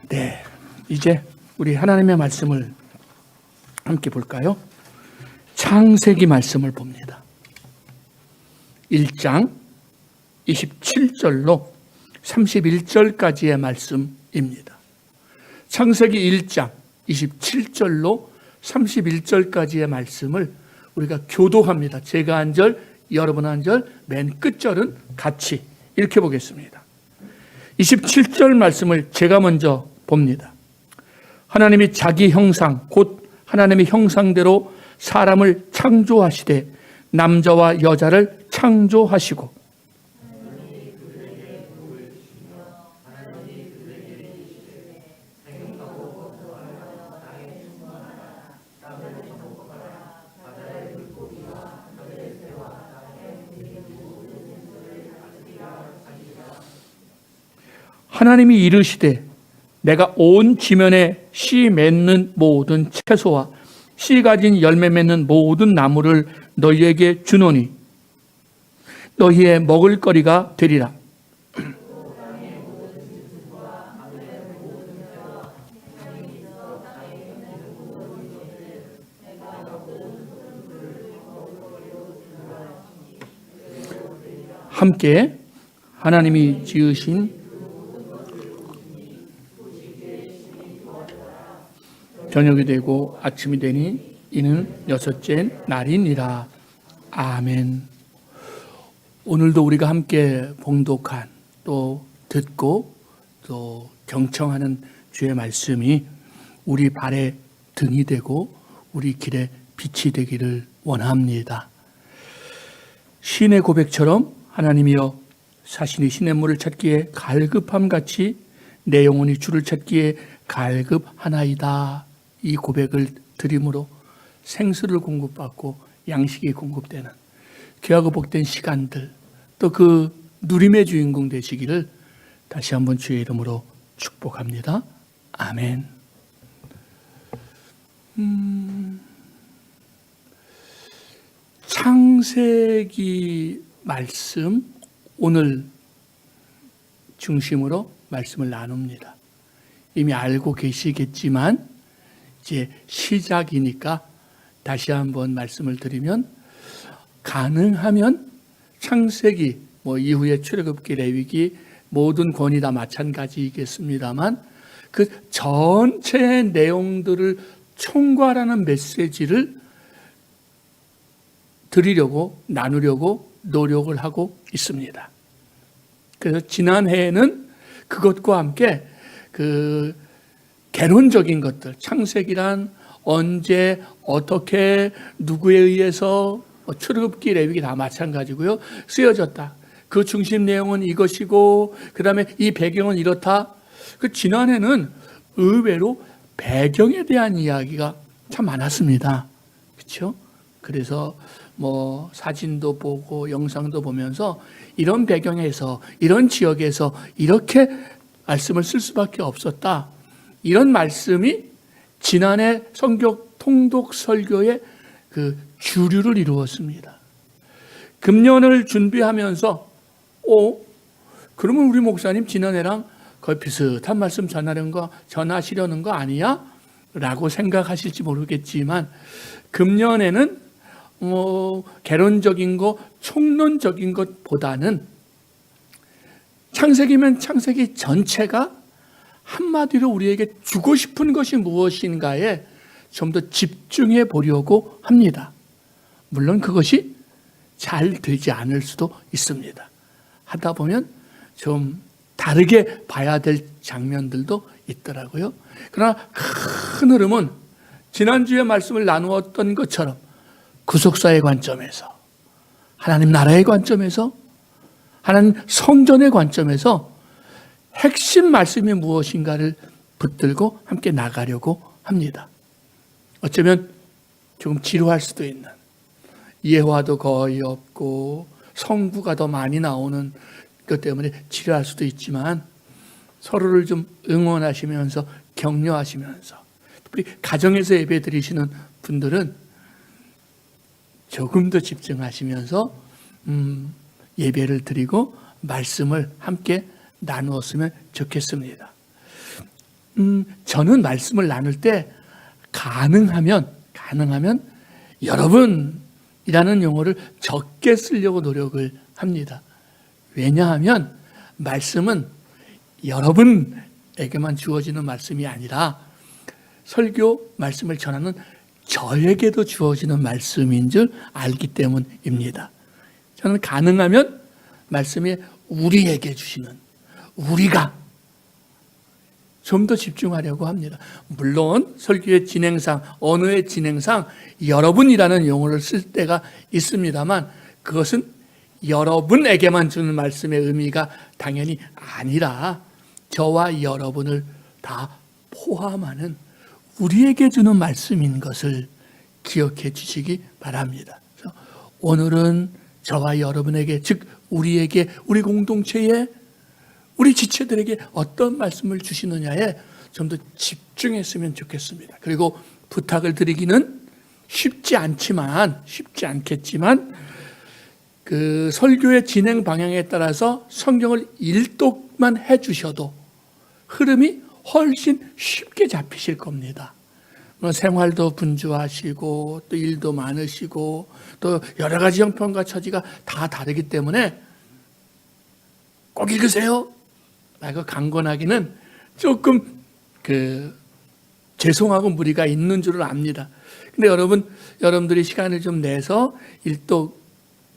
네, 이제 우리 하나님의 말씀을 함께 볼까요? 창세기 말씀을 봅니다. 1장 27절로 31절까지의 말씀입니다. 창세기 1장 27절로 31절까지의 말씀을 우리가 교독합니다. 제가 한 절, 여러분 한 절, 맨 끝절은 같이 읽혀보겠습니다. 27절 말씀을 제가 먼저 봅니다. 하나님이 자기 형상, 곧 하나님의 형상대로 사람을 창조하시되 남자와 여자를 창조하시고 하나님이 이르시되 내가 온 지면에 씨 맺는 모든 채소와 씨 가진 열매 맺는 모든 나무를 너희에게 주노니 너희의 먹을거리가 되리라. 함께 하나님이 지으신 저녁이 되고 아침이 되니 이는 여섯째 날이니라. 아멘. 오늘도 우리가 함께 봉독한 또 듣고 또 경청하는 주의 말씀이 우리 발의 등이 되고 우리 길의 빛이 되기를 원합니다. 시인의 고백처럼 하나님이여 사신이 시냇물을 찾기에 갈급함같이 내 영혼이 주를 찾기에 갈급하나이다. 이 고백을 드림으로 생수를 공급받고 양식이 공급되는 귀하고 복된 시간들, 또 그 누림의 주인공 되시기를 다시 한번 주의 이름으로 축복합니다. 아멘. 창세기 말씀 오늘 중심으로 말씀을 나눕니다. 이미 알고 계시겠지만 이제 시작이니까 다시 한번 말씀을 드리면, 가능하면 창세기 이후에 출애굽기, 레위기 모든 권위 다 마찬가지이겠습니다만 그 전체의 내용들을 총괄하는 메시지를 드리려고 나누려고 노력을 하고 있습니다. 그래서 지난해에는 그것과 함께 그 개론적인 것들, 창세기란 언제 어떻게 누구에 의해서 출애굽기, 레위기 다 마찬가지고요, 쓰여졌다. 그 중심 내용은 이것이고 그 다음에 이 배경은 이렇다. 그 지난해는 의외로 배경에 대한 이야기가 참 많았습니다. 그렇죠? 그래서 사진도 보고 영상도 보면서 이런 배경에서 이런 지역에서 이렇게 말씀을 쓸 수밖에 없었다. 이런 말씀이 지난해 성경 통독 설교의 그 주류를 이루었습니다. 금년을 준비하면서 그러면 우리 목사님 지난해랑 거의 비슷한 말씀 전하시려는 거 아니야? 라고 생각하실지 모르겠지만 금년에는 개론적인 거, 총론적인 것보다는 창세기면 창세기 전체가 한마디로 우리에게 주고 싶은 것이 무엇인가에 좀 더 집중해 보려고 합니다. 물론 그것이 잘 되지 않을 수도 있습니다. 하다 보면 좀 다르게 봐야 될 장면들도 있더라고요. 그러나 큰 흐름은 지난주에 말씀을 나누었던 것처럼 구속사의 관점에서, 하나님 나라의 관점에서, 하나님 성전의 관점에서 핵심 말씀이 무엇인가를 붙들고 함께 나가려고 합니다. 어쩌면 조금 지루할 수도 있는, 예화도 거의 없고 성구가 더 많이 나오는 것 때문에 지루할 수도 있지만 서로를 좀 응원하시면서 격려하시면서, 특히 가정에서 예배 드리시는 분들은 조금 더 집중하시면서 예배를 드리고 말씀을 함께 나누었으면 좋겠습니다. 저는 말씀을 나눌 때 가능하면 여러분이라는 용어를 적게 쓰려고 노력을 합니다. 왜냐하면 말씀은 여러분에게만 주어지는 말씀이 아니라 설교 말씀을 전하는 저에게도 주어지는 말씀인 줄 알기 때문입니다. 저는 가능하면 말씀이 우리에게 주시는, 우리가 좀 더 집중하려고 합니다. 물론 설교의 진행상, 언어의 진행상 여러분이라는 용어를 쓸 때가 있습니다만 그것은 여러분에게만 주는 말씀의 의미가 당연히 아니라 저와 여러분을 다 포함하는 우리에게 주는 말씀인 것을 기억해 주시기 바랍니다. 그래서 오늘은 저와 여러분에게, 즉 우리에게, 우리 공동체에, 우리 지체들에게 어떤 말씀을 주시느냐에 좀 더 집중했으면 좋겠습니다. 그리고 부탁을 드리기는 쉽지 않겠지만 그 설교의 진행 방향에 따라서 성경을 일독만 해주셔도 흐름이 훨씬 쉽게 잡히실 겁니다. 생활도 분주하시고 또 일도 많으시고 또 여러 가지 형편과 처지가 다 다르기 때문에 꼭 읽으세요 라고 강권하기는 조금 죄송하고 무리가 있는 줄을 압니다. 근데 여러분들이 시간을 좀 내서 일독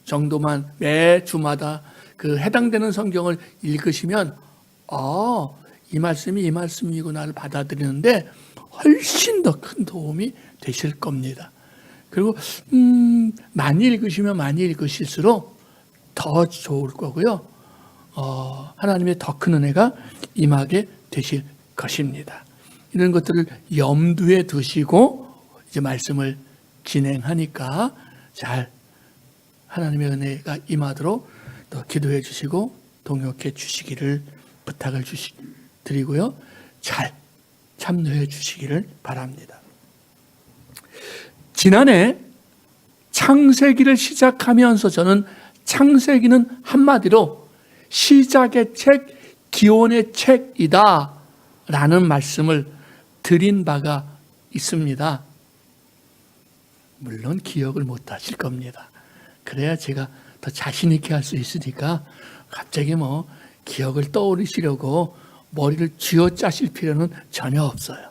정도만 매 주마다 그 해당되는 성경을 읽으시면 이 말씀이 이 말씀이구나를 받아들이는데 훨씬 더 큰 도움이 되실 겁니다. 그리고 많이 읽으시면 많이 읽으실수록 더 좋을 거고요. 하나님의 더 큰 은혜가 임하게 되실 것입니다. 이런 것들을 염두에 두시고 이제 말씀을 진행하니까 잘 하나님의 은혜가 임하도록 또 기도해 주시고 동역해 주시기를 부탁을 드리고요. 잘 참여해 주시기를 바랍니다. 지난해 창세기를 시작하면서 저는 창세기는 한마디로 시작의 책, 기원의 책이다 라는 말씀을 드린 바가 있습니다. 물론 기억을 못 하실 겁니다. 그래야 제가 더 자신 있게 할 수 있으니까 갑자기 기억을 떠올리시려고 머리를 쥐어짜실 필요는 전혀 없어요.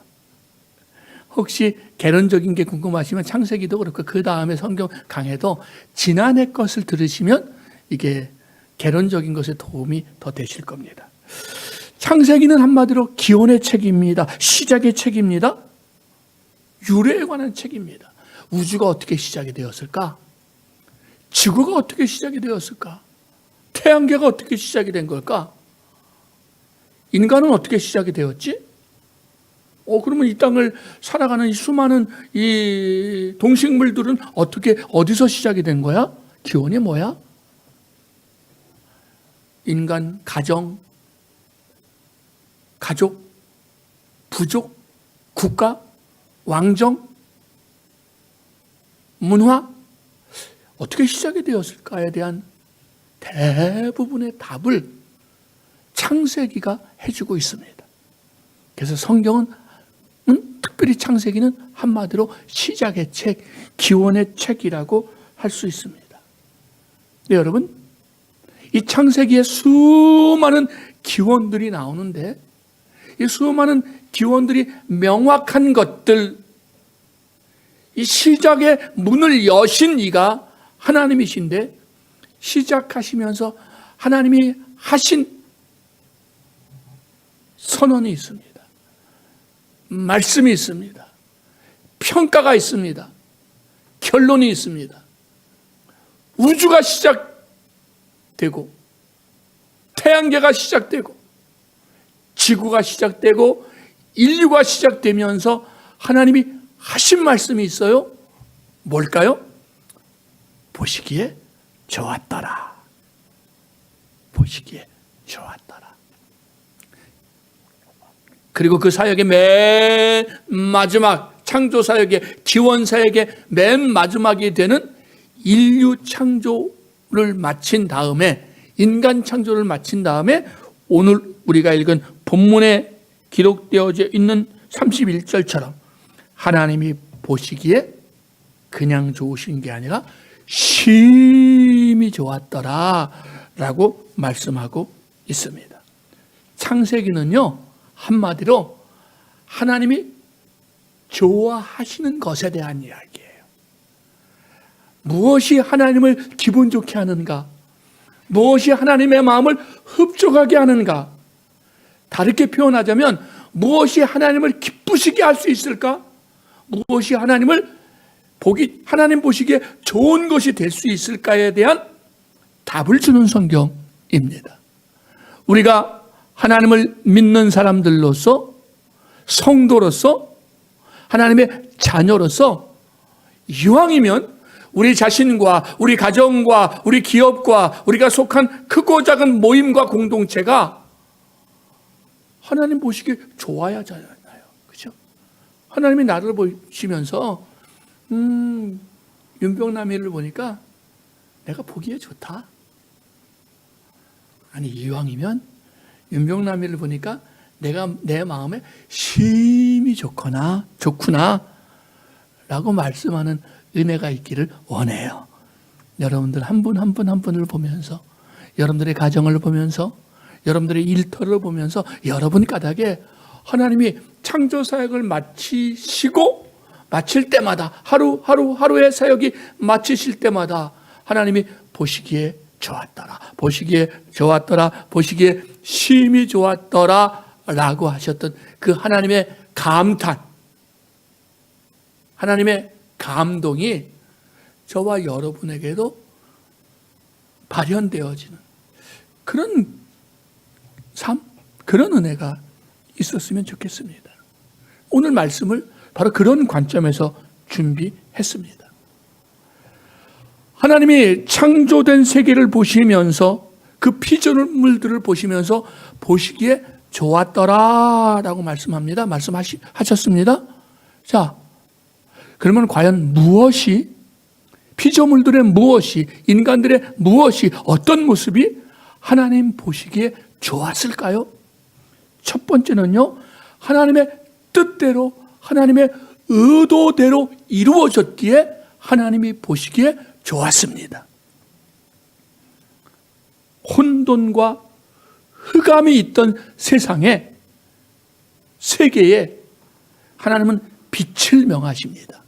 혹시 개론적인 게 궁금하시면 창세기도 그렇고 그 다음에 성경 강해도 지난해 것을 들으시면 이게 개론적인 것에 도움이 더 되실 겁니다. 창세기는 한마디로 기원의 책입니다. 시작의 책입니다. 유래에 관한 책입니다. 우주가 어떻게 시작이 되었을까? 지구가 어떻게 시작이 되었을까? 태양계가 어떻게 시작이 된 걸까? 인간은 어떻게 시작이 되었지? 그러면 이 땅을 살아가는 이 수많은 이 동식물들은 어디서 시작이 된 거야? 기원이 뭐야? 인간, 가정, 가족, 부족, 국가, 왕정, 문화, 어떻게 시작이 되었을까에 대한 대부분의 답을 창세기가 해주고 있습니다. 그래서 성경은 특별히 창세기는 한마디로 시작의 책, 기원의 책이라고 할 수 있습니다. 네, 여러분, 이 창세기에 수많은 기원들이 나오는데 이 수많은 기원들이 명확한 것들, 이 시작의 문을 여신 이가 하나님이신데 시작하시면서 하나님이 하신 선언이 있습니다. 말씀이 있습니다. 평가가 있습니다. 결론이 있습니다. 우주가 시작되고 태양계가 시작되고 지구가 시작되고 인류가 시작되면서 하나님이 하신 말씀이 있어요. 뭘까요? 보시기에 좋았더라. 보시기에 좋았더라. 그리고 그 사역의 맨 마지막, 창조 사역의 기원 사역의 맨 마지막이 되는 인류 창조를 마친 다음에, 인간 창조를 마친 다음에 오늘 우리가 읽은 본문의 기록되어져 있는 31절처럼 하나님이 보시기에 그냥 좋으신 게 아니라 심히 좋았더라 라고 말씀하고 있습니다. 창세기는요, 한마디로 하나님이 좋아하시는 것에 대한 이야기예요. 무엇이 하나님을 기분 좋게 하는가? 무엇이 하나님의 마음을 흡족하게 하는가? 다르게 표현하자면 무엇이 하나님을 기쁘시게 할 수 있을까? 무엇이 하나님 보시기에 좋은 것이 될 수 있을까에 대한 답을 주는 성경입니다. 우리가 하나님을 믿는 사람들로서, 성도로서, 하나님의 자녀로서 이왕이면 우리 자신과 우리 가정과 우리 기업과 우리가 속한 크고 작은 모임과 공동체가 하나님 보시기에 좋아야 하잖아요. 그렇죠? 하나님이 나를 보시면서 윤병남이를 보니까 내가 보기에 좋다. 아니, 이왕이면 윤병남이를 보니까 내 마음에 심히 좋구나 라고 말씀하는 은혜가 있기를 원해요. 여러분들 한 분 한 분을 보면서, 여러분들의 가정을 보면서, 여러분들의 일터를 보면서 여러분 까닭에 하나님이 창조 사역을 마칠 때마다, 하루의 사역이 마치실 때마다 하나님이 보시기에 좋았더라, 보시기에 심히 좋았더라 라고 하셨던 그 하나님의 감탄, 하나님의 감동이 저와 여러분에게도 발현되어지는 그런 삶, 그런 은혜가 있었으면 좋겠습니다. 오늘 말씀을 바로 그런 관점에서 준비했습니다. 하나님이 창조된 세계를 보시면서 그 피조물들을 보시면서 보시기에 좋았더라라고 말씀하셨습니다. 자, 그러면 과연 피조물들의 무엇이, 인간들의 무엇이, 어떤 모습이 하나님 보시기에 좋았을까요? 첫 번째는요, 하나님의 뜻대로, 하나님의 의도대로 이루어졌기에 하나님이 보시기에 좋았습니다. 혼돈과 흑암이 있던 세계에 하나님은 빛을 명하십니다.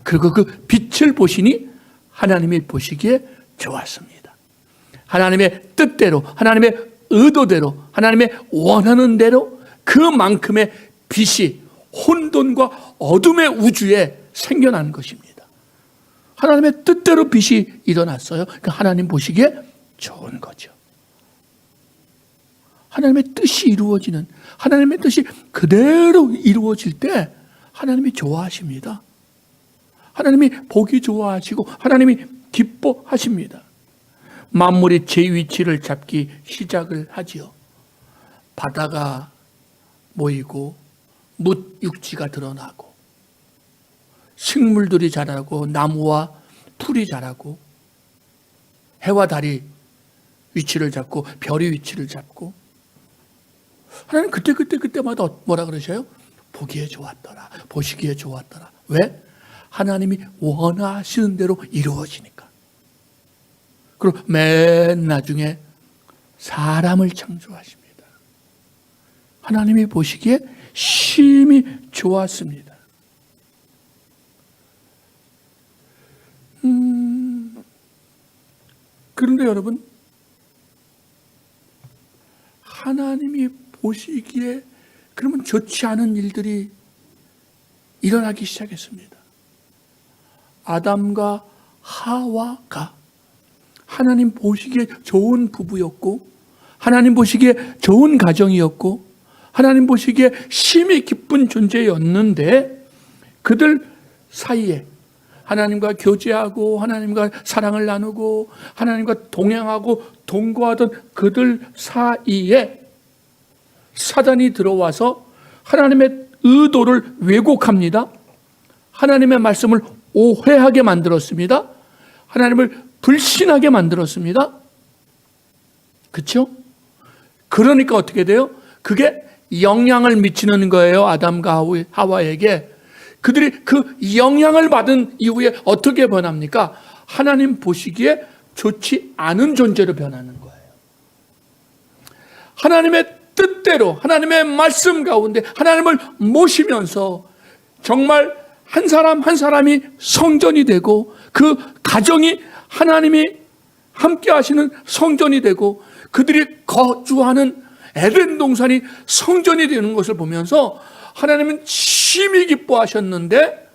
그리고 그 빛을 보시니 하나님이 보시기에 좋았습니다. 하나님의 뜻대로, 하나님의 의도대로, 하나님의 원하는 대로 그만큼의 빛이 혼돈과 어둠의 우주에 생겨난 것입니다. 하나님의 뜻대로 빛이 일어났어요. 그러니까 하나님 보시기에 좋은 거죠. 하나님의 뜻이 이루어지는, 하나님의 뜻이 그대로 이루어질 때 하나님이 좋아하십니다. 하나님이 보기 좋아하시고 하나님이 기뻐하십니다. 만물이 제 위치를 잡기 시작을 하지요. 바다가 모이고 뭇 육지가 드러나고 식물들이 자라고 나무와 풀이 자라고 해와 달이 위치를 잡고 별이 위치를 잡고 하나님 그때마다 뭐라 그러셔요? 보기에 좋았더라, 보시기에 좋았더라. 왜? 하나님이 원하시는 대로 이루어지니까. 그리고 맨 나중에 사람을 창조하십니다. 하나님이 보시기에 심히 좋았습니다. 그런데 여러분, 하나님이 보시기에 그러면 좋지 않은 일들이 일어나기 시작했습니다. 아담과 하와가 하나님 보시기에 좋은 부부였고, 하나님 보시기에 좋은 가정이었고, 하나님 보시기에 심히 기쁜 존재였는데, 그들 사이에 하나님과 교제하고 하나님과 사랑을 나누고 하나님과 동행하고 동거하던 그들 사이에 사단이 들어와서 하나님의 의도를 왜곡합니다. 하나님의 말씀을 오해하게 만들었습니다. 하나님을 불신하게 만들었습니다. 그렇죠? 그러니까 어떻게 돼요? 그게 영향을 미치는 거예요. 아담과 하와에게. 그들이 그 영향을 받은 이후에 어떻게 변합니까? 하나님 보시기에 좋지 않은 존재로 변하는 거예요. 하나님의 뜻대로 하나님의 말씀 가운데 하나님을 모시면서 정말 한 사람 한 사람이 성전이 되고 그 가정이 하나님이 함께 하시는 성전이 되고 그들이 거주하는 에덴 동산이 성전이 되는 것을 보면서 하나님은 심히 기뻐하셨는데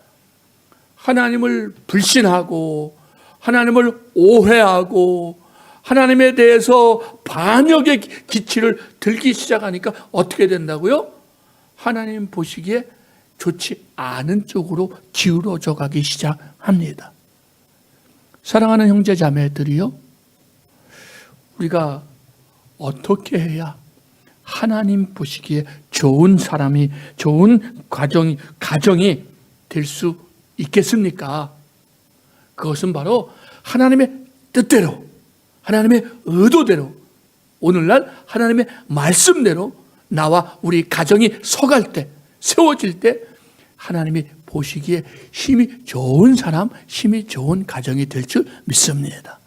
하나님을 불신하고 하나님을 오해하고 하나님에 대해서 반역의 기치를 들기 시작하니까 어떻게 된다고요? 하나님 보시기에 좋지 않은 쪽으로 기울어져 가기 시작합니다. 사랑하는 형제 자매들이요, 우리가 어떻게 해야 하나님 보시기에 좋은 사람이, 좋은 가정이 될 수 있겠습니까? 그것은 바로 하나님의 뜻대로, 하나님의 의도대로, 오늘날 하나님의 말씀대로 나와 우리 가정이 서갈 때, 세워질 때 하나님이 보시기에 힘이 좋은 사람, 힘이 좋은 가정이 될 줄 믿습니다.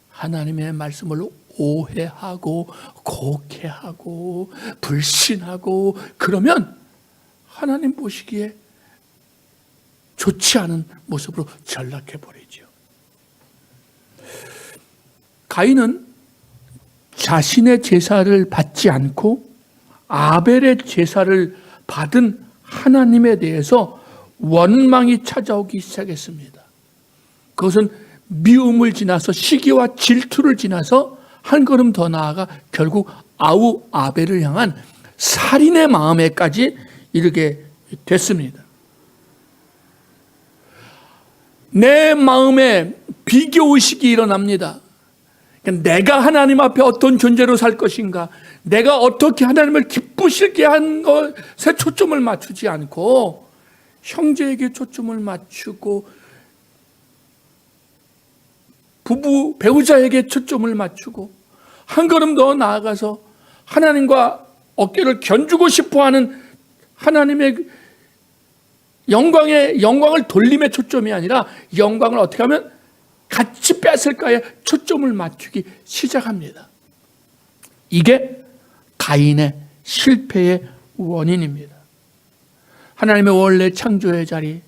하나님의 말씀을 오해하고 곡해하고 불신하고 그러면 하나님 보시기에 좋지 않은 모습으로 전락해 버리죠. 가인은 자신의 제사를 받지 않고 아벨의 제사를 받은 하나님에 대해서 원망이 찾아오기 시작했습니다. 그것은 미움을 지나서 시기와 질투를 지나서 한 걸음 더 나아가 결국 아우 아벨을 향한 살인의 마음에까지 이르게 됐습니다. 내 마음에 비교의식이 일어납니다. 내가 하나님 앞에 어떤 존재로 살 것인가, 내가 어떻게 하나님을 기쁘시게 한 것에 초점을 맞추지 않고 형제에게 초점을 맞추고 부부 배우자에게 초점을 맞추고 한 걸음 더 나아가서 하나님과 어깨를 견주고 싶어하는 하나님의 영광을 돌림의 초점이 아니라 영광을 어떻게 하면 같이 뺏을까에 초점을 맞추기 시작합니다. 이게 가인의 실패의 원인입니다. 하나님의 원래 창조의 자리,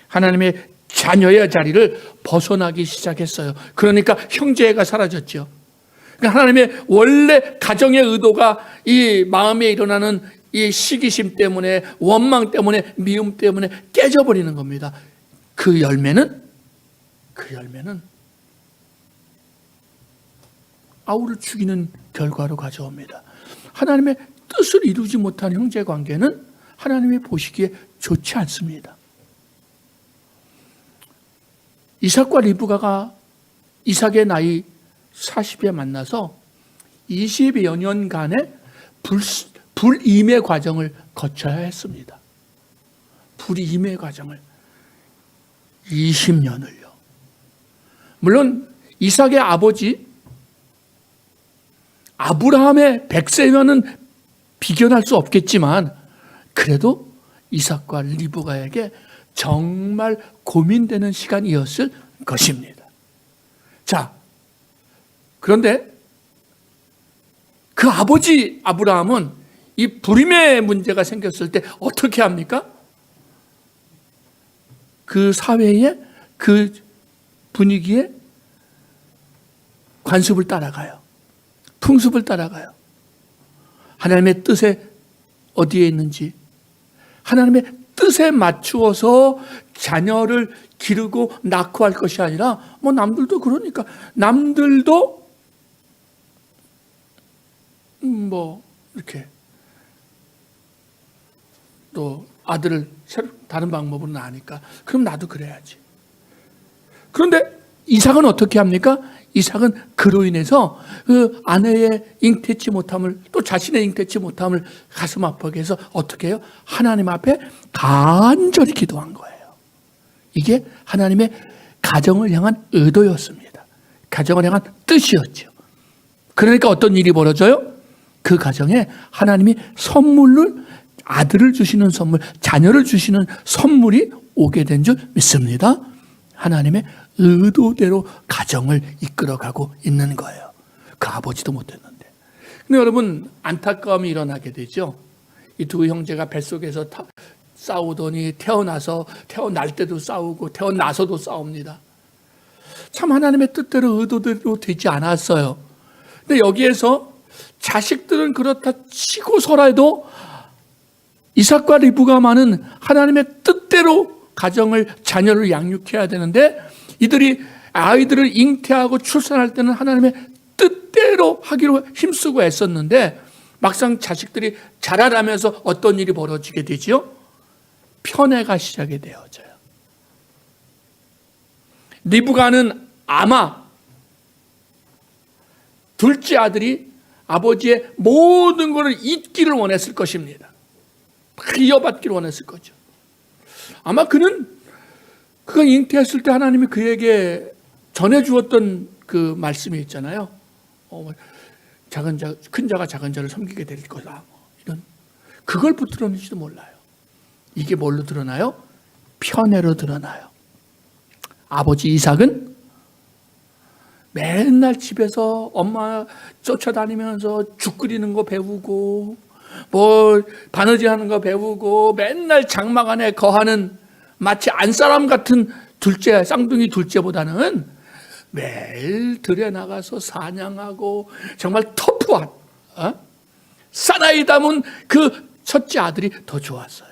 하나님의 자녀의 자리를 벗어나기 시작했어요. 그러니까 형제애가 사라졌죠. 그러니까 하나님의 원래 가정의 의도가 이 마음에 일어나는 이 시기심 때문에, 원망 때문에, 미움 때문에 깨져버리는 겁니다. 그 열매는 아우를 죽이는 결과로 가져옵니다. 하나님의 뜻을 이루지 못한 형제 관계는 하나님이 보시기에 좋지 않습니다. 이삭과 리브가가 이삭의 나이 40에 만나서 20여 년간의 불임의 과정을 거쳐야 했습니다. 불임의 과정을 20년을요. 물론 이삭의 아버지 아브라함의 100세면은 비견할 수 없겠지만 그래도 이삭과 리브가에게 정말 고민되는 시간이었을 것입니다. 자, 그런데 그 아버지 아브라함은 이 불임의 문제가 생겼을 때 어떻게 합니까? 그 사회에, 그 분위기에 관습을 따라가요. 풍습을 따라가요. 하나님의 뜻에 어디에 있는지, 하나님의 뜻에 맞추어서 자녀를 기르고 낳고 할 것이 아니라 뭐 남들도 그러니까 남들도 뭐 이렇게 또 아들을 다른 방법으로 낳으니까 그럼 나도 그래야지. 그런데 이삭은 어떻게 합니까? 이삭은 그로 인해서 그 아내의 잉태치 못함을, 또 자신의 잉태치 못함을 가슴 아프게 해서 어떻게 해요? 하나님 앞에 간절히 기도한 거예요. 이게 하나님의 가정을 향한 의도였습니다. 가정을 향한 뜻이었죠. 그러니까 어떤 일이 벌어져요? 그 그 가정에 하나님이 선물을, 아들을 주시는 선물, 자녀를 주시는 선물이 오게 된 줄 믿습니다. 하나님의 의도대로 가정을 이끌어가고 있는 거예요. 그 아버지도 못했는데. 근데 여러분, 안타까움이 일어나게 되죠. 이 두 형제가 뱃속에서 싸우더니 태어날 때도 싸우고 태어나서도 싸웁니다. 참 하나님의 뜻대로 의도대로 되지 않았어요. 근데 여기에서 자식들은 그렇다 치고서라도 이삭과 리브가만은 하나님의 뜻대로 가정을, 자녀를 양육해야 되는데, 이들이 아이들을 잉태하고 출산할 때는 하나님의 뜻대로 하기로 힘쓰고 애썼는데, 막상 자식들이 자라나면서 어떤 일이 벌어지게 되죠? 편애가 시작이 되어져요. 리브가는 아마 둘째 아들이 아버지의 모든 것을 잊기를 원했을 것입니다. 이어받기를 원했을 거죠. 아마 그건 잉태했을 때 하나님이 그에게 전해주었던 그 말씀이 있잖아요. 큰 자가 작은 자를 섬기게 될 거다. 이런, 그걸 붙들었는지도 몰라요. 이게 뭘로 드러나요? 편애로 드러나요. 아버지 이삭은 맨날 집에서 엄마 쫓아다니면서 죽 끓이는 거 배우고, 바느질 하는 거 배우고, 맨날 장막 안에 거하는 마치 안사람 같은 둘째, 쌍둥이 둘째보다는 매일 들에 나가서 사냥하고 정말 터프한, 사나이 담은 그 첫째 아들이 더 좋았어요.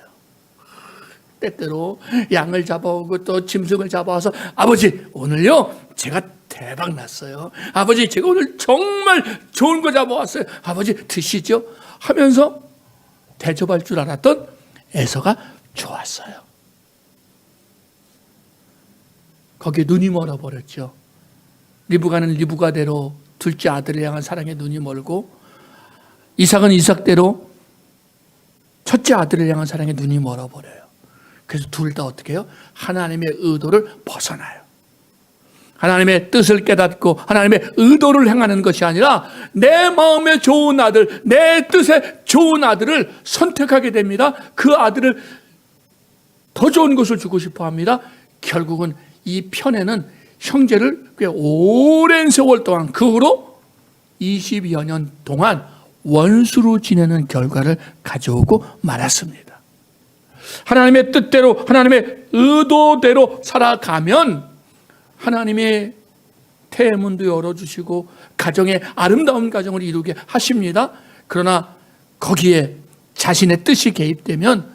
때때로 양을 잡아오고 또 짐승을 잡아와서, 아버지 오늘요 제가 대박 났어요. 아버지 제가 오늘 정말 좋은 거 잡아왔어요. 아버지 드시죠 하면서 대접할 줄 알았던 에서가 좋았어요. 거기에 눈이 멀어버렸죠. 리브가는 리브가대로 둘째 아들을 향한 사랑에 눈이 멀고, 이삭은 이삭대로 첫째 아들을 향한 사랑에 눈이 멀어버려요. 그래서 둘 다 어떻게 해요? 하나님의 의도를 벗어나요. 하나님의 뜻을 깨닫고 하나님의 의도를 행하는 것이 아니라 내 마음에 좋은 아들, 내 뜻에 좋은 아들을 선택하게 됩니다. 그 아들을 더 좋은 것을 주고 싶어 합니다. 결국은 이 편애는 형제를 꽤 오랜 세월 동안, 그 후로 20여 년 동안 원수로 지내는 결과를 가져오고 말았습니다. 하나님의 뜻대로, 하나님의 의도대로 살아가면 하나님의 태문도 열어주시고 가정의 아름다운 가정을 이루게 하십니다. 그러나 거기에 자신의 뜻이 개입되면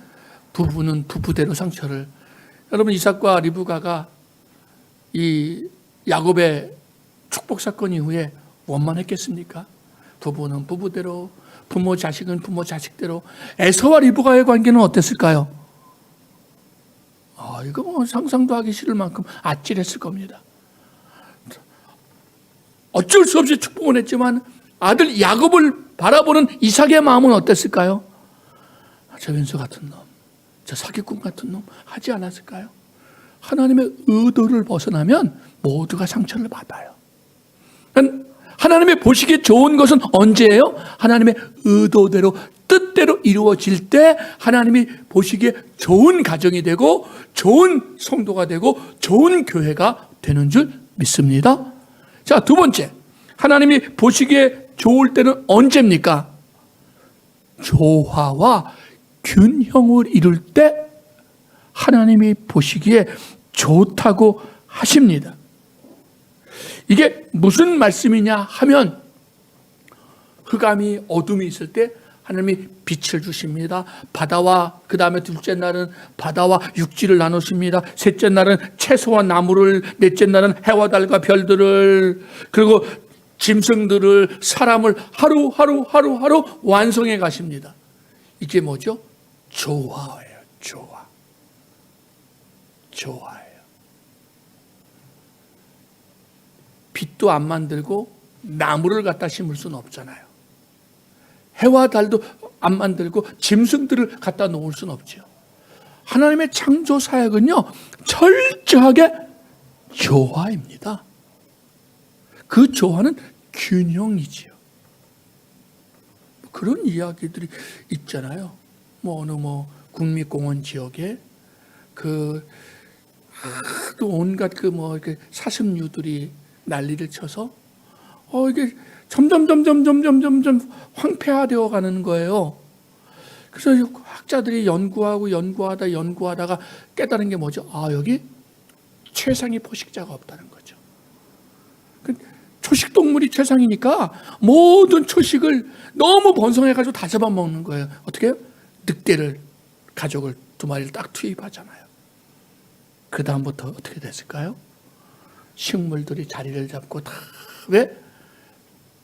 부부는 부부대로 상처를. 여러분, 이삭과 리브가가 이 야곱의 축복 사건 이후에 원만했겠습니까? 부부는 부부대로, 부모 자식은 부모 자식대로. 에서와 리브가의 관계는 어땠을까요? 이거 뭐 상상도 하기 싫을 만큼 아찔했을 겁니다. 어쩔 수 없이 축복을 했지만 아들 야곱을 바라보는 이삭의 마음은 어땠을까요? 저 왼수 같은 놈, 저 사기꾼 같은 놈 하지 않았을까요? 하나님의 의도를 벗어나면 모두가 상처를 받아요. 하나님의 보시기에 좋은 것은 언제예요? 하나님의 의도대로, 뜻대로 이루어질 때 하나님이 보시기에 좋은 가정이 되고 좋은 성도가 되고 좋은 교회가 되는 줄 믿습니다. 자, 두 번째, 하나님이 보시기에 좋을 때는 언제입니까? 조화와 균형을 이룰 때 하나님이 보시기에 좋다고 하십니다. 이게 무슨 말씀이냐 하면, 흑암이, 어둠이 있을 때 하나님이 빛을 주십니다. 바다와, 그 다음에 둘째 날은 바다와 육지를 나누십니다. 셋째 날은 채소와 나무를, 넷째 날은 해와 달과 별들을, 그리고 짐승들을, 사람을 하루 완성해 가십니다. 이게 뭐죠? 조화예요. 조화예요. 빛도 안 만들고 나무를 갖다 심을 수는 없잖아요. 해와 달도 안 만들고 짐승들을 갖다 놓을 수는 없죠. 하나님의 창조 사역은요, 철저하게 조화입니다. 그 조화는 균형이지요. 그런 이야기들이 있잖아요. 어느 국립공원 지역에 또 온갖 이렇게 사슴류들이 난리를 쳐서 이게 점점 황폐화되어 가는 거예요. 그래서 학자들이 연구하다가 깨달은 게 뭐죠? 여기 최상의 포식자가 없다는 거죠. 초식동물이 최상이니까 모든 초식을 너무 번성해가지고 다 잡아먹는 거예요. 어떻게 해요? 늑대를, 가족을 2마리를 딱 투입하잖아요. 그 다음부터 어떻게 됐을까요? 식물들이 자리를 잡고 다, 왜?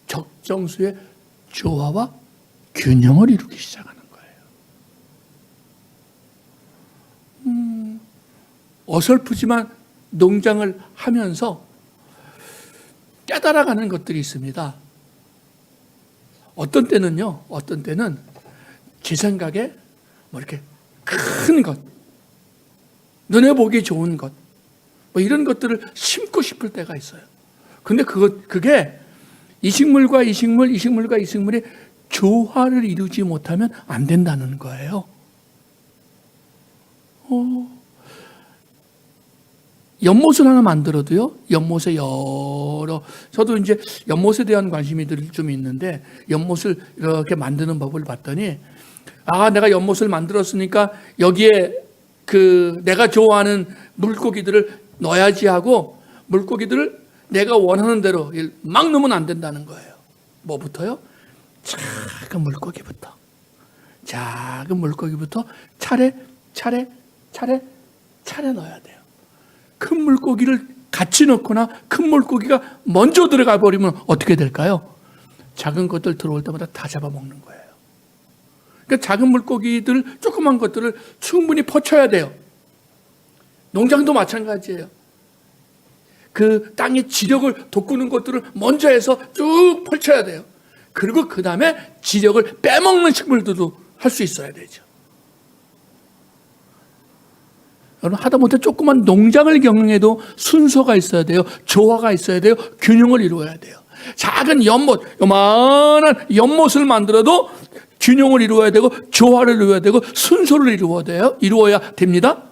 적정수의 조화와 균형을 이루기 시작하는 거예요. 어설프지만 농장을 하면서 깨달아가는 것들이 있습니다. 어떤 때는 제 생각에 이렇게 큰 것, 눈에 보기 좋은 것, 이런 것들을 심고 싶을 때가 있어요. 근데 그게 이 식물과 이 식물의 조화를 이루지 못하면 안 된다는 거예요. 연못을 하나 만들어도요, 연못에 저도 이제 연못에 대한 관심이 좀 있는데, 연못을 이렇게 만드는 법을 봤더니, 내가 연못을 만들었으니까 여기에 내가 좋아하는 물고기들을 넣어야지 하고, 물고기들을 내가 원하는 대로 막 넣으면 안 된다는 거예요. 뭐부터요? 작은 물고기부터 차례 넣어야 돼요. 큰 물고기를 같이 넣거나 큰 물고기가 먼저 들어가 버리면 어떻게 될까요? 작은 것들 들어올 때마다 다 잡아먹는 거예요. 그러니까 작은 물고기들, 조그만 것들을 충분히 퍼쳐야 돼요. 농장도 마찬가지예요. 그 땅의 지력을 돋구는 것들을 먼저 해서 쭉 펼쳐야 돼요. 그리고 그 다음에 지력을 빼먹는 식물들도 할 수 있어야 되죠. 여러분, 하다못해 조그만 농장을 경영해도 순서가 있어야 돼요. 조화가 있어야 돼요. 균형을 이루어야 돼요. 작은 연못, 요만한 연못을 만들어도 균형을 이루어야 되고, 조화를 이루어야 되고, 순서를 이루어야 됩니다.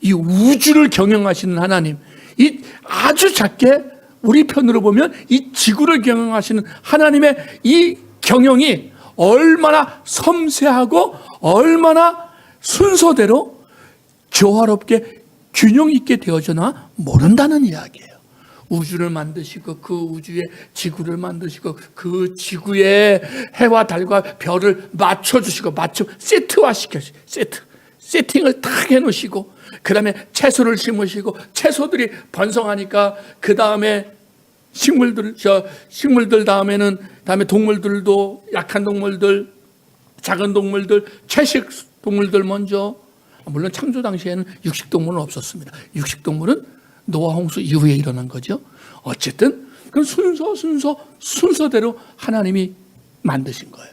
이 우주를 경영하시는 하나님, 이 아주 작게 우리 편으로 보면 이 지구를 경영하시는 하나님의 이 경영이 얼마나 섬세하고 얼마나 순서대로 조화롭게 균형 있게 되어져나 모른다는 이야기예요. 우주를 만드시고 그 우주에 지구를 만드시고 그 지구에 해와 달과 별을 맞춰주시고 세팅을 딱 해놓으시고, 그 다음에 채소를 심으시고, 채소들이 번성하니까 그 다음에 식물들 다음에 동물들도, 약한 동물들, 작은 동물들, 채식 동물들 먼저. 물론 창조 당시에는 육식동물은 없었습니다. 육식동물은 노아 홍수 이후에 일어난 거죠. 어쨌든 그 순서대로 하나님이 만드신 거예요.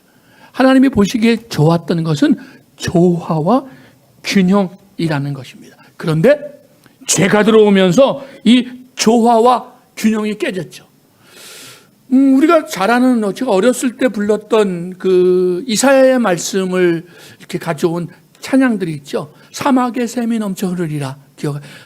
하나님이 보시기에 좋았던 것은 조화와 균형이라는 것입니다. 그런데 죄가 들어오면서 이 조화와 균형이 깨졌죠. 우리가 잘 아는, 제가 어렸을 때 불렀던 그 이사야의 말씀을 이렇게 가져온 찬양들이 있죠. 사막에 샘이 넘쳐 흐르리라.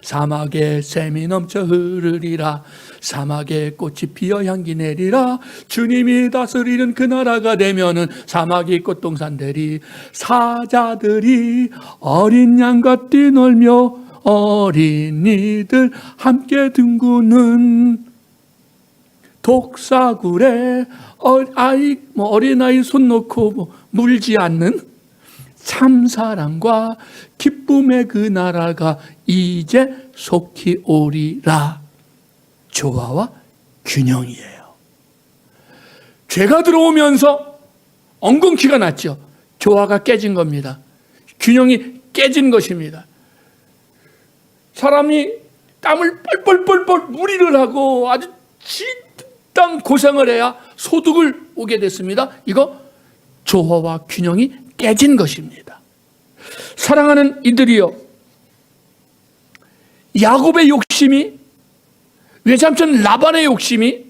사막에 샘이 넘쳐 흐르리라. 사막에 꽃이 피어 향기 내리라. 주님이 다스리는 그 나라가 되면은 사막이 꽃동산 되리. 사자들이 어린 양과 뛰놀며 어린이들 함께 둥그는 독사굴에 어린아이 손 놓고 물지 않는 참사랑과 기쁨의 그 나라가 이제 속히 오리라. 조화와 균형이에요. 죄가 들어오면서 엉겅퀴가 났죠. 조화가 깨진 겁니다. 균형이 깨진 것입니다. 사람이 땀을 뻘뻘뻘 무리를 하고 아주 진땀 고생을 해야 소득을 오게 됐습니다. 이거 조화와 균형이 깨진 것입니다. 사랑하는 이들이여, 야곱의 욕심이, 외삼촌 라반의 욕심이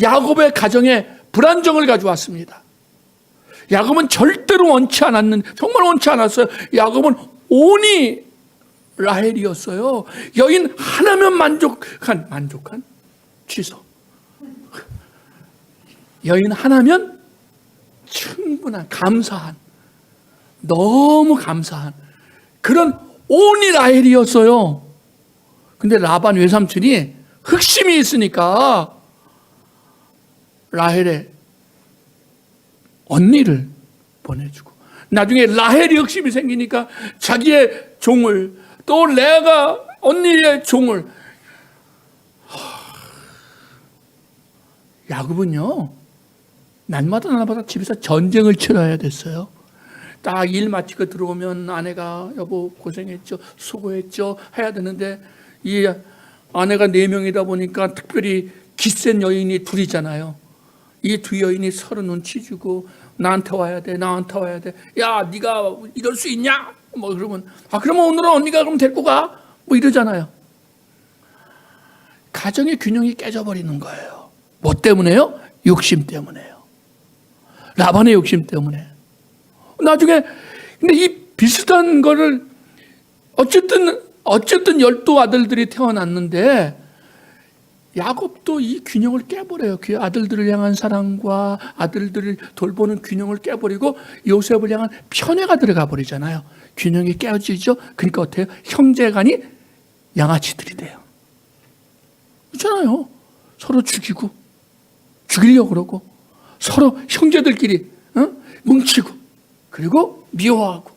야곱의 가정에 불안정을 가져왔습니다. 야곱은 절대로 원치 않았는, 정말 원치 않았어요. 야곱은 온이 라헬이었어요. 여인 하나면 만족한 취소. 여인 하나면 충분한, 감사한, 너무 감사한 그런 온이 라헬이었어요. 근데 라반 외삼촌이 흑심이 있으니까 라헬의 언니를 보내주고, 나중에 라헬이 흑심이 생기니까 자기의 종을, 또 레아가 언니의 종을. 야곱은요, 날마다 집에서 전쟁을 치러야 됐어요. 딱 일 마치고 들어오면 아내가 여보 고생했죠, 수고했죠 해야 되는데, 이 아내가 4명이다 보니까 특별히 기센 여인이 둘이잖아요. 이 두 여인이 서로 눈치 주고 나한테 와야 돼, 나한테 와야 돼. 야, 네가 이럴 수 있냐? 뭐 그러면, 그러면 오늘은 언니가 그럼 데리고 가? 뭐 이러잖아요. 가정의 균형이 깨져버리는 거예요. 뭐 때문에요? 욕심 때문에요. 라반의 욕심 때문에. 나중에 근데 이 비슷한 거를 어쨌든 12아들들이 태어났는데 야곱도 이 균형을 깨버려요. 그 아들들을 향한 사랑과 아들들을 돌보는 균형을 깨버리고 요셉을 향한 편애가 들어가 버리잖아요. 균형이 깨지죠. 그러니까 어때요? 형제간이 양아치들이 돼요. 그렇잖아요. 서로 죽이려고 그러고, 서로 형제들끼리 뭉치고, 그리고 미워하고,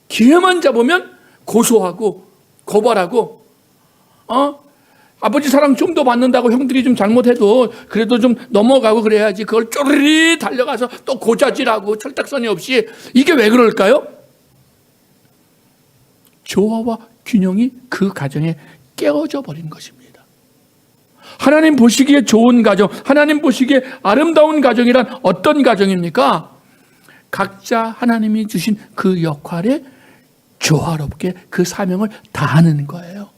기회만 잡으면 고소하고 고발하고, 아버지 사랑 좀 더 받는다고 형들이 좀 잘못해도 그래도 좀 넘어가고 그래야지, 그걸 쪼르르 달려가서 또 고자질하고 철딱서니 없이. 이게 왜 그럴까요? 조화와 균형이 그 가정에 깨어져 버린 것입니다. 하나님 보시기에 좋은 가정, 하나님 보시기에 아름다운 가정이란 어떤 가정입니까? 각자 하나님이 주신 그 역할에 조화롭게 그 사명을 다하는 거예요.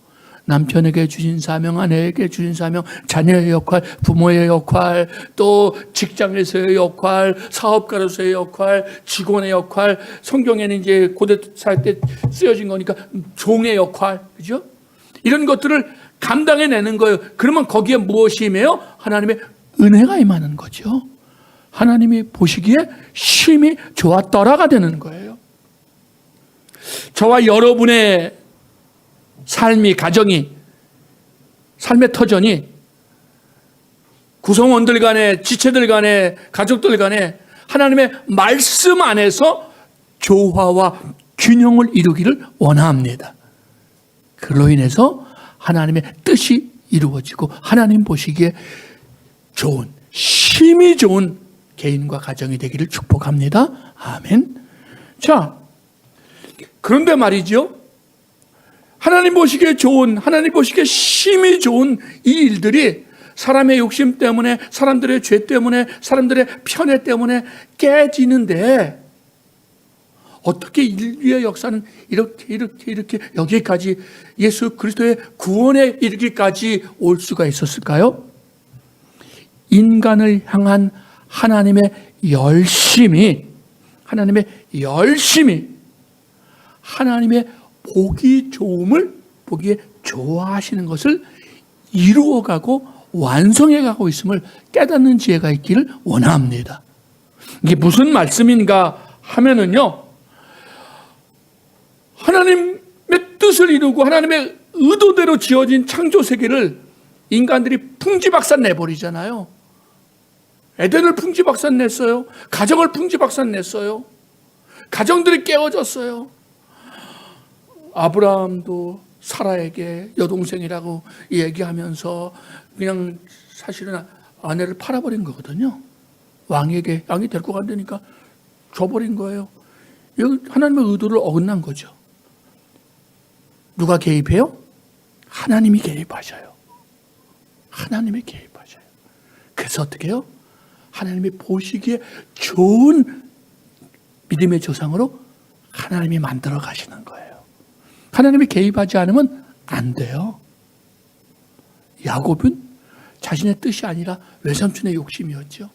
남편에게 주신 사명, 아내에게 주신 사명, 자녀의 역할, 부모의 역할, 또 직장에서의 역할, 사업가로서의 역할, 직원의 역할, 성경에는 이제 고대사회 때 쓰여진 거니까 종의 역할, 그죠? 이런 것들을 감당해내는 거예요. 그러면 거기에 무엇이 임해요? 하나님의 은혜가 임하는 거죠. 하나님이 보시기에 심히 좋았더라가 되는 거예요. 저와 여러분의 삶이, 가정이, 삶의 터전이 구성원들 간에, 지체들 간에, 가족들 간에 하나님의 말씀 안에서 조화와 균형을 이루기를 원합니다. 그로 인해서 하나님의 뜻이 이루어지고 하나님 보시기에 좋은, 심히 좋은 개인과 가정이 되기를 축복합니다. 아멘. 자, 그런데 말이죠, 하나님 보시기에 좋은, 하나님 보시기에 심히 좋은 이 일들이 사람의 욕심 때문에, 사람들의 죄 때문에, 사람들의 편애 때문에 깨지는데, 어떻게 인류의 역사는 이렇게 여기까지 예수 그리스도의 구원에 이르기까지 올 수가 있었을까요? 인간을 향한 하나님의 열심이, 하나님의 보기 좋음을, 보기에 좋아하시는 것을 이루어가고 완성해가고 있음을 깨닫는 지혜가 있기를 원합니다. 이게 무슨 말씀인가 하면은요, 하나님의 뜻을 이루고 하나님의 의도대로 지어진 창조 세계를 인간들이 풍지박산 내버리잖아요. 에덴을 풍지박산 냈어요. 가정을 풍지박산 냈어요. 가정들이 깨어졌어요. 아브라함도 사라에게 여동생이라고 얘기하면서 그냥 사실은 아내를 팔아버린 거거든요. 왕이 데리고 간다니까 줘버린 거예요. 여기 하나님의 의도를 어긋난 거죠. 누가 개입해요? 하나님이 개입하셔요. 하나님이 개입하셔요. 그래서 어떻게 해요? 하나님이 보시기에 좋은 믿음의 조상으로 하나님이 만들어 가시는 거예요. 하나님이 개입하지 않으면 안 돼요. 야곱은 자신의 뜻이 아니라 외삼촌의 욕심이었죠.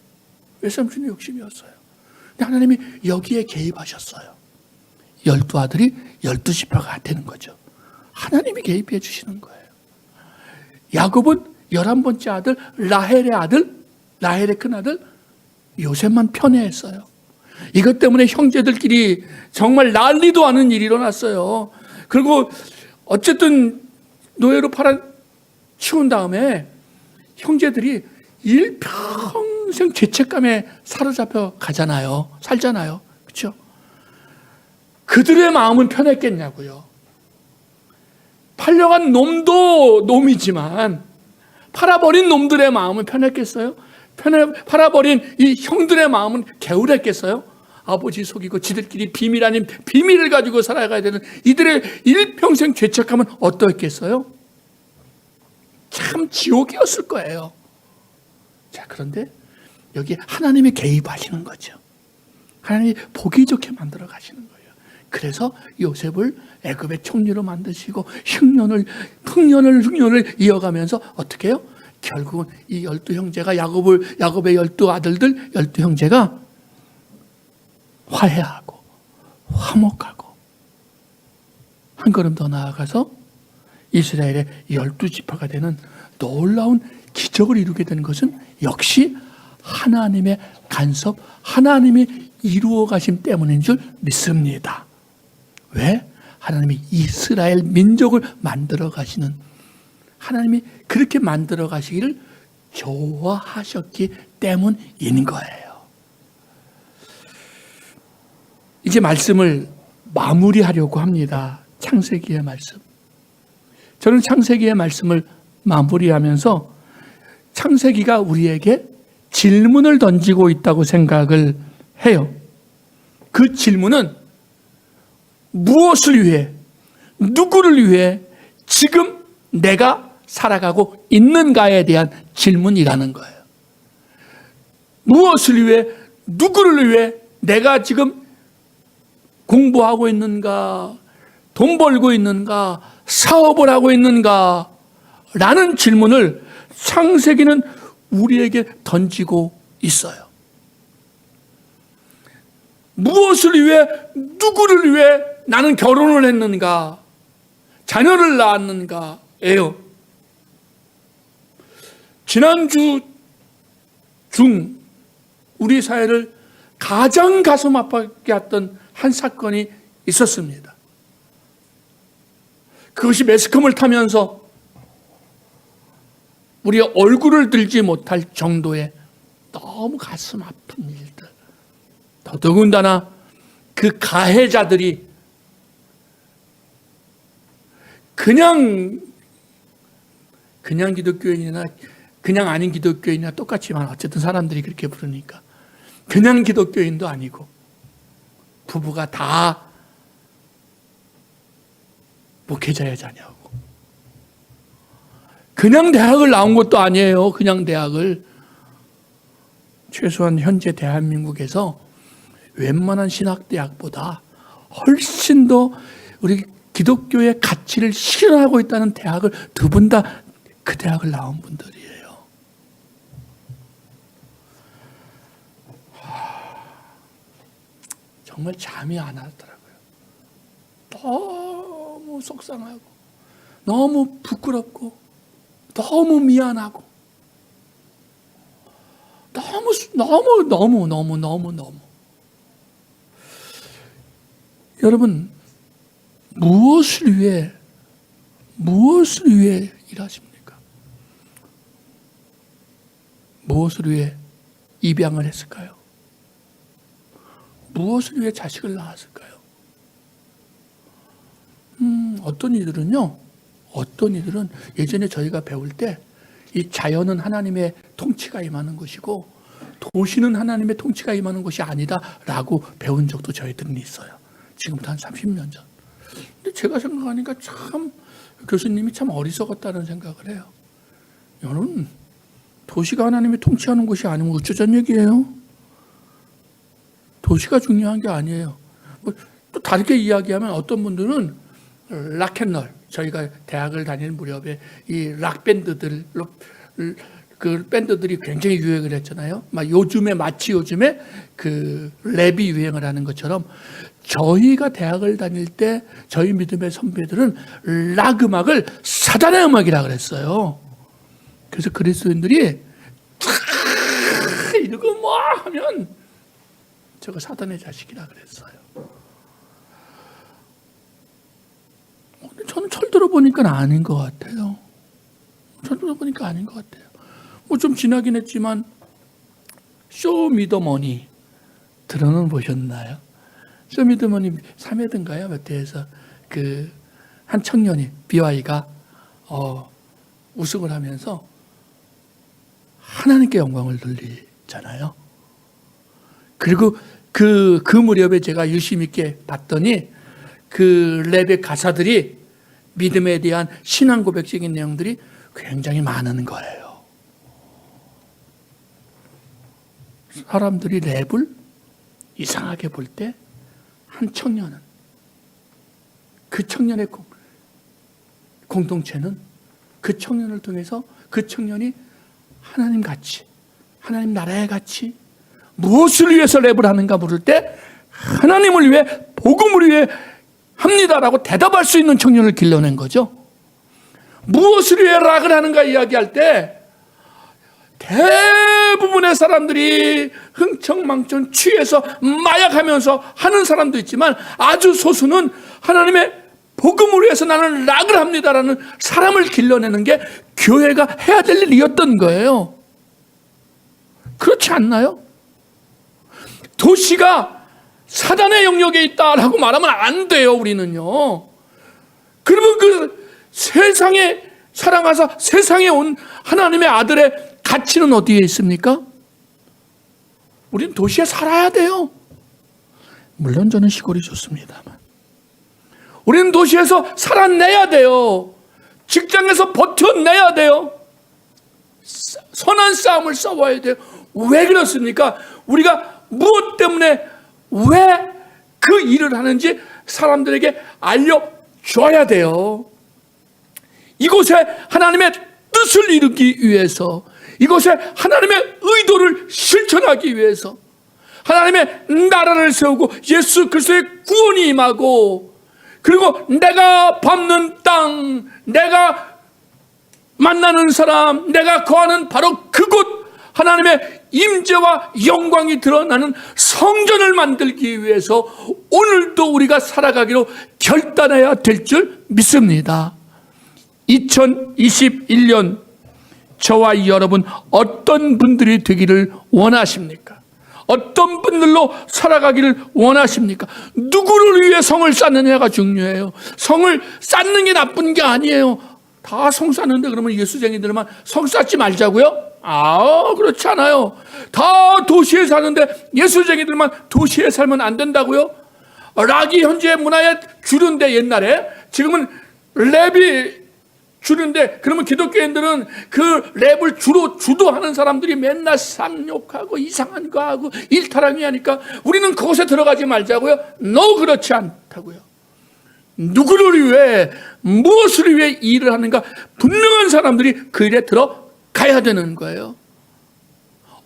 외삼촌의 욕심이었어요. 근데 하나님이 여기에 개입하셨어요. 12아들이 12지파가 되는 거죠. 하나님이 개입해 주시는 거예요. 야곱은 11번째 아들 라헬의 큰아들 요셉만 편애했어요. 이것 때문에 형제들끼리 정말 난리도 않은 일이 일어났어요. 그리고 어쨌든 노예로 팔아치운 다음에 형제들이 일평생 죄책감에 사로잡혀 살잖아요. 그렇죠? 그들의 마음은 편했겠냐고요. 팔려간 놈도 놈이지만 팔아버린 놈들의 마음은 편했겠어요? 팔아버린 이 형들의 마음은 개울했겠어요? 아버지 속이고 지들끼리 비밀 아닌 비밀을 가지고 살아가야 되는 이들의 일평생 죄책감은 어떠했겠어요? 참 지옥이었을 거예요. 자, 그런데 여기 하나님이 개입하시는 거죠. 하나님이 보기 좋게 만들어 가시는 거예요. 그래서 요셉을 애굽의 총리로 만드시고 흉년을 이어가면서 어떻게 해요? 결국은 이 12형제가 야곱의 12아들들 12형제가 화해하고 화목하고 한 걸음 더 나아가서 이스라엘의 12지파가 되는 놀라운 기적을 이루게 된 것은 역시 하나님의 간섭, 하나님이 이루어 가심 때문인 줄 믿습니다. 왜? 하나님이 이스라엘 민족을 만들어 가시는, 하나님이 그렇게 만들어 가시기를 좋아하셨기 때문인 거예요. 이제 말씀을 마무리하려고 합니다. 창세기의 말씀. 저는 창세기의 말씀을 마무리하면서 창세기가 우리에게 질문을 던지고 있다고 생각을 해요. 그 질문은 무엇을 위해, 누구를 위해 지금 내가 살아가고 있는가에 대한 질문이라는 거예요. 무엇을 위해, 누구를 위해 내가 지금 공부하고 있는가, 돈 벌고 있는가, 사업을 하고 있는가 라는 질문을 창세기는 우리에게 던지고 있어요. 무엇을 위해, 누구를 위해 나는 결혼을 했는가, 자녀를 낳았는가예요. 지난주 중 우리 사회를 가장 가슴 아프게 했던 한 사건이 있었습니다. 그것이 매스컴을 타면서 우리의 얼굴을 들지 못할 정도의 너무 가슴 아픈 일들. 더더군다나 그 가해자들이 그냥 기독교인이나 그냥 아닌 기독교인이나 똑같지만 어쨌든 사람들이 그렇게 부르니까 그냥 기독교인도 아니고 부부가 다 목회자의 자녀고 그냥 대학을 나온 것도 아니에요. 그냥 대학을 최소한 현재 대한민국에서 웬만한 신학대학보다 훨씬 더 우리 기독교의 가치를 실현하고 있다는 대학을 두 분 다 그 대학을 나온 분들이에요. 정말 잠이 안 왔더라고요. 너무 속상하고 너무 부끄럽고 너무 미안하고 너무 여러분 무엇을 위해 일하십니까? 무엇을 위해 입양을 했을까요? 무엇을 위해 자식을 낳았을까요? 어떤 이들은 예전에 저희가 배울 때 이 자연은 하나님의 통치가 임하는 것이고 도시는 하나님의 통치가 임하는 것이 아니다라고 배운 적도 저희들은 있어요. 지금부터 한 30년 전. 근데 제가 생각하니까 참 교수님이 참 어리석었다는 생각을 해요. 여러분, 도시가 하나님이 통치하는 것이 아니면 어쩌자는 얘기예요? 도시가 중요한 게 아니에요. 또 다르게 이야기하면 어떤 분들은 락앤롤, 저희가 대학을 다닐 무렵에 이 락밴드들로 그 밴드들이 굉장히 유행을 했잖아요. 마치 요즘에 그 랩이 유행을 하는 것처럼 저희가 대학을 다닐 때 저희 믿음의 선배들은 락 음악을 사단의 음악이라 그랬어요. 그래서 그리스도인들이 이러고 뭐 하면 저거 사단의 자식이라 그랬어요. 저는 철들어 보니까 아닌 것 같아요. 철들어 보니까 아닌 것 같아요. 뭐 좀 지나긴 했지만 쇼미더머니 들어는 보셨나요? 쇼미더머니 3회든가요? 몇 회에서 그 한 청년이 BY가 우승을 하면서 하나님께 영광을 돌리잖아요. 그리고 그 무렵에 제가 유심 있게 봤더니 그 랩의 가사들이 믿음에 대한 신앙 고백적인 내용들이 굉장히 많은 거예요. 사람들이 랩을 이상하게 볼 때 한 청년은, 그 청년의 공동체는 그 청년을 통해서 그 청년이 하나님 같이, 하나님 나라에 같이 무엇을 위해서 랩을 하는가 물을 때 하나님을 위해, 복음을 위해 합니다라고 대답할 수 있는 청년을 길러낸 거죠. 무엇을 위해 락을 하는가 이야기할 때 대부분의 사람들이 흥청망청 취해서 마약하면서 하는 사람도 있지만 아주 소수는 하나님의 복음을 위해서 나는 락을 합니다라는 사람을 길러내는 게 교회가 해야 될 일이었던 거예요. 그렇지 않나요? 도시가 사단의 영역에 있다라고 말하면 안 돼요, 우리는요. 그러면 그 세상에 사랑하사 세상에 온 하나님의 아들의 가치는 어디에 있습니까? 우리는 도시에 살아야 돼요. 물론 저는 시골이 좋습니다만. 우리는 도시에서 살아내야 돼요. 직장에서 버텨내야 돼요. 선한 싸움을 싸워야 돼요. 왜 그렇습니까? 우리가 무엇 때문에 왜 그 일을 하는지 사람들에게 알려줘야 돼요. 이곳에 하나님의 뜻을 이루기 위해서, 이곳에 하나님의 의도를 실천하기 위해서, 하나님의 나라를 세우고 예수 그리스도의 구원이 임하고, 그리고 내가 밟는 땅, 내가 만나는 사람, 내가 거하는 바로 그곳 하나님의 임재와 영광이 드러나는 성전을 만들기 위해서 오늘도 우리가 살아가기로 결단해야 될 줄 믿습니다. 2021년 저와 여러분 어떤 분들이 되기를 원하십니까? 어떤 분들로 살아가기를 원하십니까? 누구를 위해 성을 쌓느냐가 중요해요. 성을 쌓는 게 나쁜 게 아니에요. 다 성 쌓는데 그러면 예수쟁이들만 성 쌓지 말자고요? 그렇지 않아요. 다 도시에 사는데 예수쟁이들만 도시에 살면 안 된다고요? 락이 현재 문화의 주류인데 옛날에, 지금은 랩이 주는데, 그러면 기독교인들은 그 랩을 주로 주도하는 사람들이 맨날 쌍욕하고 이상한 거 하고 일타랑이 하니까 우리는 그곳에 들어가지 말자고요? 그렇지 않다고요. 누구를 위해, 무엇을 위해 일을 하는가 분명한 사람들이 그 일에 들어가야 되는 거예요.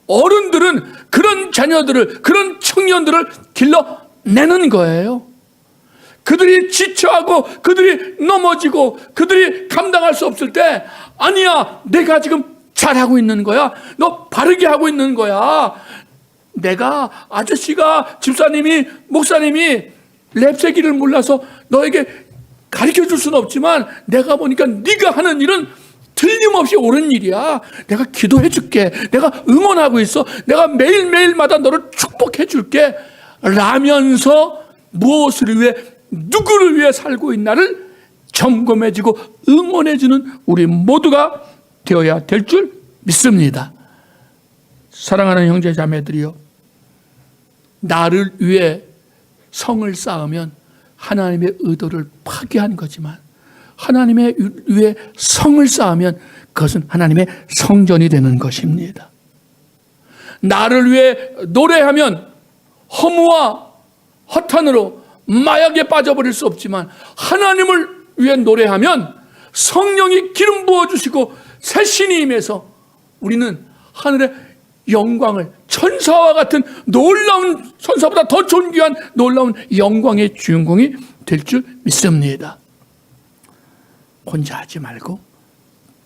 어른들은 그런 자녀들을, 그런 청년들을 길러내는 거예요. 그들이 지쳐하고 그들이 넘어지고 그들이 감당할 수 없을 때, 아니야, 내가 지금 잘하고 있는 거야, 너 바르게 하고 있는 거야, 내가 아저씨가, 집사님이, 목사님이 랩세기를 몰라서 너에게 가르쳐줄 수는 없지만 내가 보니까 네가 하는 일은 틀림없이 옳은 일이야, 내가 기도해 줄게, 내가 응원하고 있어, 내가 매일매일마다 너를 축복해 줄게 라면서 무엇을 위해, 누구를 위해 살고 있나를 점검해주고 응원해주는 우리 모두가 되어야 될 줄 믿습니다. 사랑하는 형제 자매들이요, 나를 위해 성을 쌓으면 하나님의 의도를 파괴한 거지만, 하나님의 위해 성을 쌓으면 그것은 하나님의 성전이 되는 것입니다. 나를 위해 노래하면 허무와 허탄으로 마약에 빠져버릴 수 없지만, 하나님을 위해 노래하면 성령이 기름 부어주시고 새 신이 임해서 우리는 하늘의 영광을, 천사와 같은 놀라운, 천사보다 더 존귀한 놀라운 영광의 주인공이 될 줄 믿습니다. 혼자 하지 말고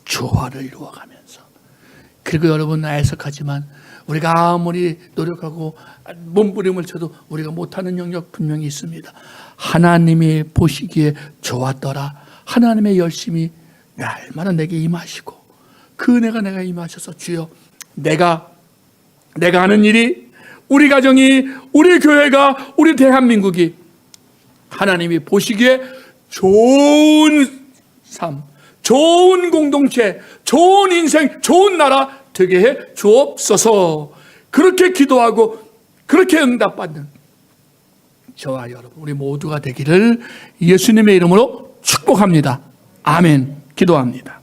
조화를 이루어가면서. 그리고 여러분, 애석하지만 우리가 아무리 노력하고 몸부림을 쳐도 우리가 못하는 영역 분명히 있습니다. 하나님이 보시기에 좋았더라. 하나님의 열심히 날마다 내게 임하시고 그 은혜가 내가 임하셔서 주여, 내가 하는 일이, 우리 가정이, 우리 교회가, 우리 대한민국이 하나님이 보시기에 좋은 삶, 좋은 공동체, 좋은 인생, 좋은 나라 되게 해 주옵소서. 그렇게 기도하고 그렇게 응답받는 저와 여러분, 우리 모두가 되기를 예수님의 이름으로 축복합니다. 아멘. 기도합니다.